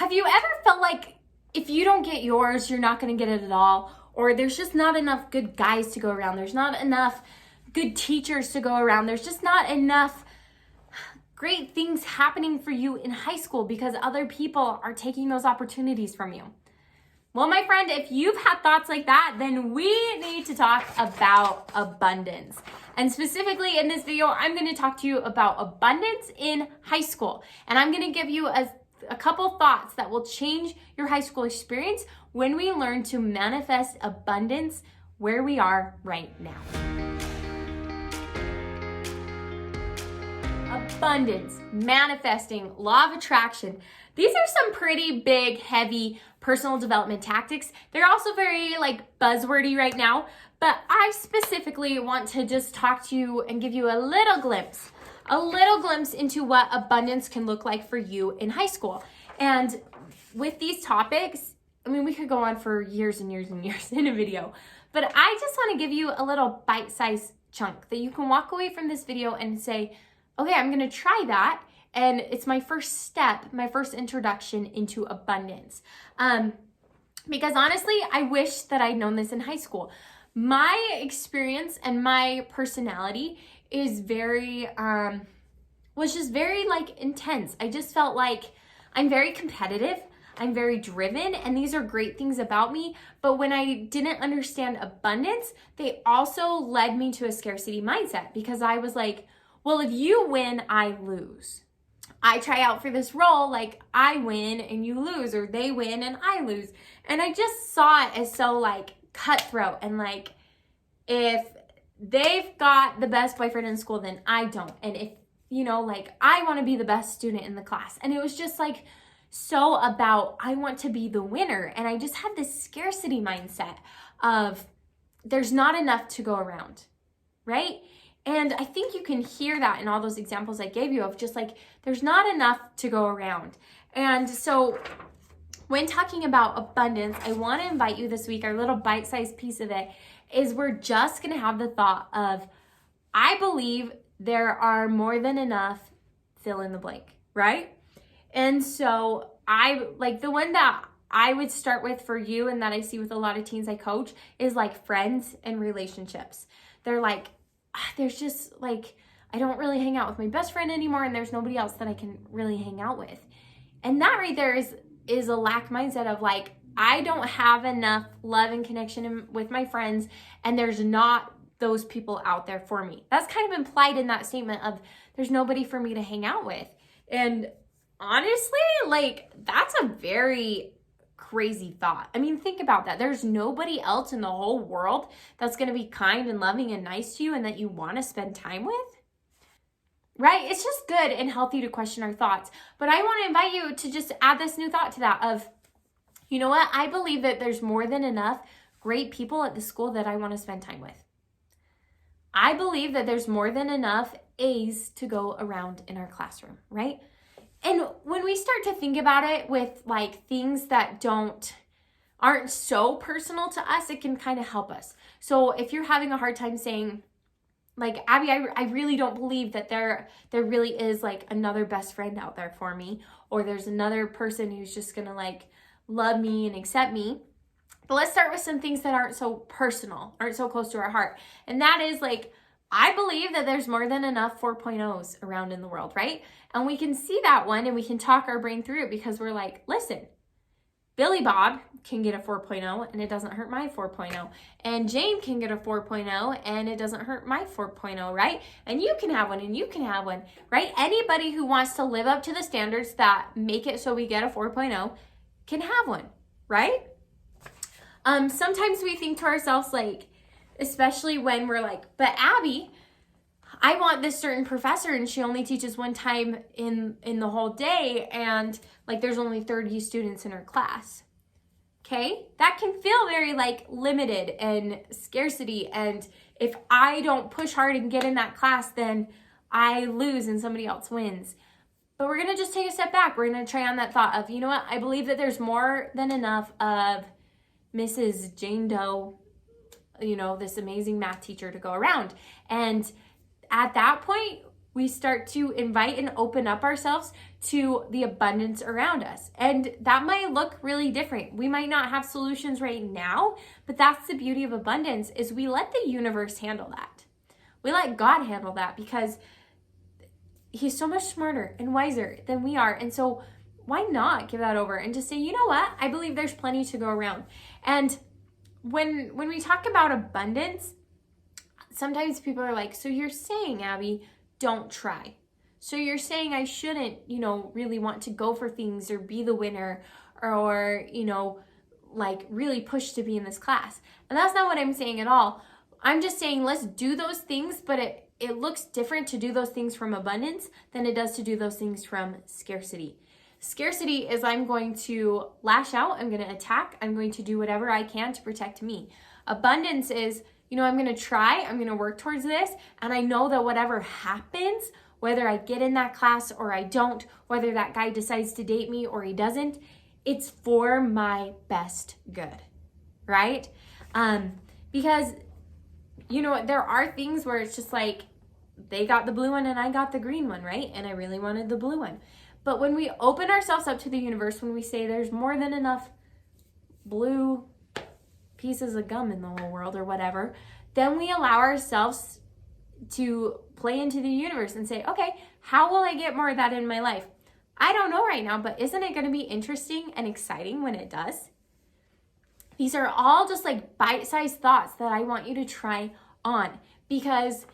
Have you ever felt like if you don't get yours, you're not going to get it at all? Or there's just not enough good guys to go around. There's not enough good teachers to go around. There's just not enough great things happening for you in high school because other people are taking those opportunities from you. Well, my friend, if you've had thoughts like that, then we need to talk about abundance. And specifically in this video, I'm going to talk to you about abundance in high school. And I'm going to give you a couple thoughts that will change your high school experience when we learn to manifest abundance where we are right now. Abundance, manifesting, law of attraction. These are some pretty big, heavy personal development tactics. They're also very buzzwordy right now, but I specifically want to just talk to you and give you a little glimpse into what abundance can look like for you in high school. And with these topics, I mean, we could go on for years and years and years in a video, but I just want to give you a little bite-sized chunk that you can walk away from this video and say, okay, I'm going to try that. And it's my first step, my first introduction into abundance. Because honestly, I wish that I'd known this in high school. My experience and my personality is was just very intense. I just felt like I'm very competitive. I'm very driven, and these are great things about me. But when I didn't understand abundance, they also led me to a scarcity mindset because I was like, well, if you win, I lose. I try out for this role, I win and you lose, or they win and I lose. And I just saw it as so cutthroat and if they've got the best boyfriend in school, then I don't. And if, I want to be the best student in the class. And it was just so about, I want to be the winner. And I just had this scarcity mindset of there's not enough to go around, right? And I think you can hear that in all those examples I gave you of just there's not enough to go around. And so when talking about abundance, I want to invite you this week, our little bite-sized piece of it is we're just going to have the thought of, I believe there are more than enough fill in the blank, right? And so the one that I would start with for you and that I see with a lot of teens I coach is friends and relationships. They're there's just I don't really hang out with my best friend anymore, and there's nobody else that I can really hang out with. And that right there is a lack mindset of I don't have enough love and connection with my friends, and there's not those people out there for me. That's kind of implied in that statement of there's nobody for me to hang out with. And honestly, that's a very crazy thought. I mean, think about that. There's nobody else in the whole world that's going to be kind and loving and nice to you and that you want to spend time with, right? It's just good and healthy to question our thoughts. But I want to invite you to just add this new thought to that of, you know what? I believe that there's more than enough great people at the school that I want to spend time with. I believe that there's more than enough A's to go around in our classroom, right? And when we start to think about it with things that aren't so personal to us, it can kind of help us. So if you're having a hard time saying, Abby, I really don't believe that there really is another best friend out there for me, or there's another person who's just gonna love me and accept me. But let's start with some things that aren't so personal, aren't so close to our heart. And that is I believe that there's more than enough 4.0s around in the world, right? And we can see that one and we can talk our brain through it because we're listen, Billy Bob can get a 4.0 and it doesn't hurt my 4.0. And Jane can get a 4.0 and it doesn't hurt my 4.0, right? And you can have one and you can have one, right? Anybody who wants to live up to the standards that make it so we get a 4.0 can have one, right? Sometimes we think to ourselves especially when we're but Abby, I want this certain professor and she only teaches one time in the whole day and there's only 30 students in her class. Okay? That can feel very limited and scarcity, and if I don't push hard and get in that class, then I lose and somebody else wins. But we're going to just take a step back. We're going to try on that thought of, you know what? I believe that there's more than enough of Mrs. Jane Doe, this amazing math teacher to go around. And at that point, we start to invite and open up ourselves to the abundance around us. And that might look really different. We might not have solutions right now, but that's the beauty of abundance, is we let the universe handle that. We let God handle that, because he's so much smarter and wiser than we are. And so why not give that over and just say, you know what? I believe there's plenty to go around. And when we talk about abundance, sometimes people are like, so you're saying, Abbi, don't try. So you're saying I shouldn't, really want to go for things or be the winner or, like really push to be in this class. And that's not what I'm saying at all. I'm just saying, let's do those things, but it looks different to do those things from abundance than it does to do those things from scarcity. Scarcity is I'm going to lash out, I'm going to attack, I'm going to do whatever I can to protect me. Abundance is, I'm going to try, I'm going to work towards this, and I know that whatever happens, whether I get in that class or I don't, whether that guy decides to date me or he doesn't, it's for my best good, right? Because, there are things where it's just like, they got the blue one and I got the green one, right? And I really wanted the blue one. But when we open ourselves up to the universe, when we say there's more than enough blue pieces of gum in the whole world or whatever, then we allow ourselves to play into the universe and say, okay, how will I get more of that in my life? I don't know right now, but isn't it going to be interesting and exciting when it does? These are all just like bite-sized thoughts that I want you to try on, because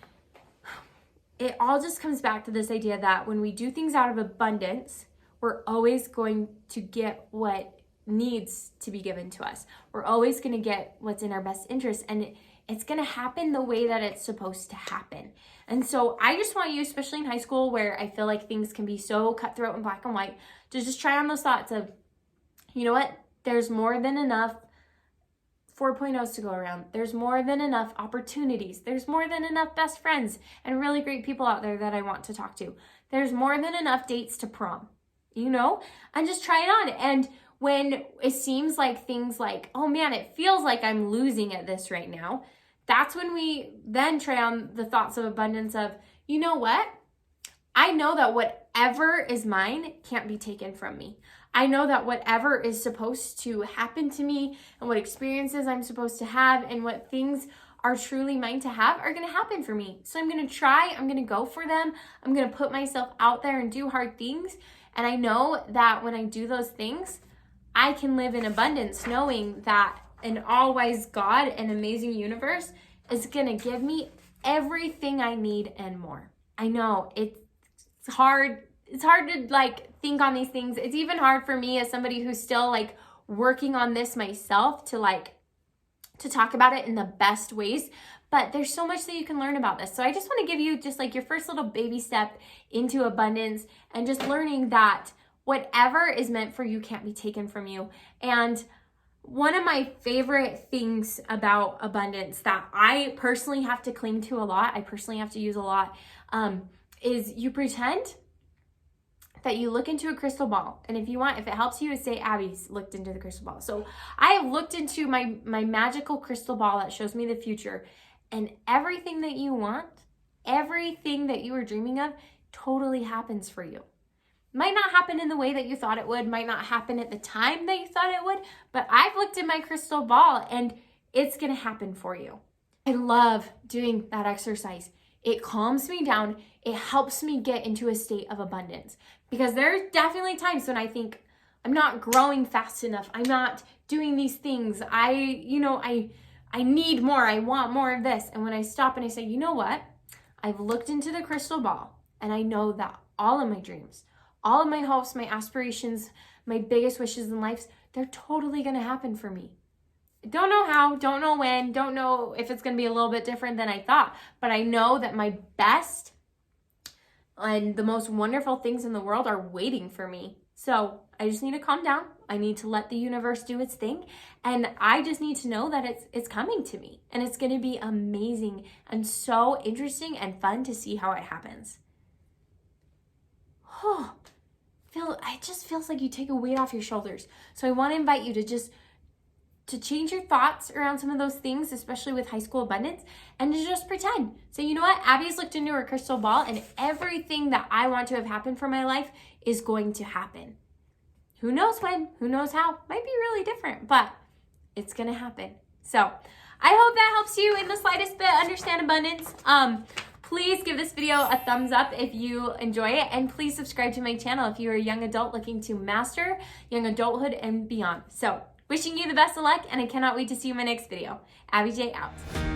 it all just comes back to this idea that when we do things out of abundance, we're always going to get what needs to be given to us. We're always going to get what's in our best interest, and it's going to happen the way that it's supposed to happen. And so I just want you, especially in high school where I feel like things can be so cutthroat and black and white, to just try on those thoughts of, you know what? There's more than enough 4.0s to go around. There's more than enough opportunities. There's more than enough best friends and really great people out there that I want to talk to. There's more than enough dates to prom, and just try it on. And when it seems like things like, oh man, it feels like I'm losing at this right now, that's when we then try on the thoughts of abundance of, you know what? I know that whatever is mine can't be taken from me. I know that whatever is supposed to happen to me and what experiences I'm supposed to have and what things are truly mine to have are going to happen for me. So I'm going to try, I'm going to go for them. I'm going to put myself out there and do hard things. And I know that when I do those things, I can live in abundance, knowing that an all-wise God and amazing universe is going to give me everything I need and more. I know it's hard. It's hard to think on these things. It's even hard for me as somebody who's still working on this myself to talk about it in the best ways. But there's so much that you can learn about this. So I just want to give you just your first little baby step into abundance, and just learning that whatever is meant for you can't be taken from you. And one of my favorite things about abundance that I personally have to cling to a lot, I personally have to use a lot, is you pretend that you look into a crystal ball. And if it helps you, say Abbi's looked into the crystal ball. So I have looked into my magical crystal ball that shows me the future, and everything that you want, everything that you were dreaming of totally happens for you. Might not happen in the way that you thought it would, might not happen at the time that you thought it would, but I've looked in my crystal ball and it's gonna happen for you. I love doing that exercise. It calms me down. It helps me get into a state of abundance, because there's definitely times when I think I'm not growing fast enough. I'm not doing these things. I need more. I want more of this. And when I stop and I say, you know what? I've looked into the crystal ball and I know that all of my dreams, all of my hopes, my aspirations, my biggest wishes in life, they're totally going to happen for me. Don't know how, don't know when, don't know if it's going to be a little bit different than I thought, but I know that my best and the most wonderful things in the world are waiting for me. So I just need to calm down. I need to let the universe do its thing. And I just need to know that it's coming to me, and it's going to be amazing and so interesting and fun to see how it happens. It just feels like you take a weight off your shoulders. So I want to invite you to just to change your thoughts around some of those things, especially with high school abundance, and to just pretend. So you know what? Abbi's looked into her crystal ball, and everything that I want to have happen for my life is going to happen. Who knows when? Who knows how? Might be really different, but it's going to happen. So I hope that helps you in the slightest bit understand abundance. Please give this video a thumbs up if you enjoy it, and please subscribe to my channel if you're a young adult looking to master young adulthood and beyond. So wishing you the best of luck, and I cannot wait to see you in my next video. Abbi J out.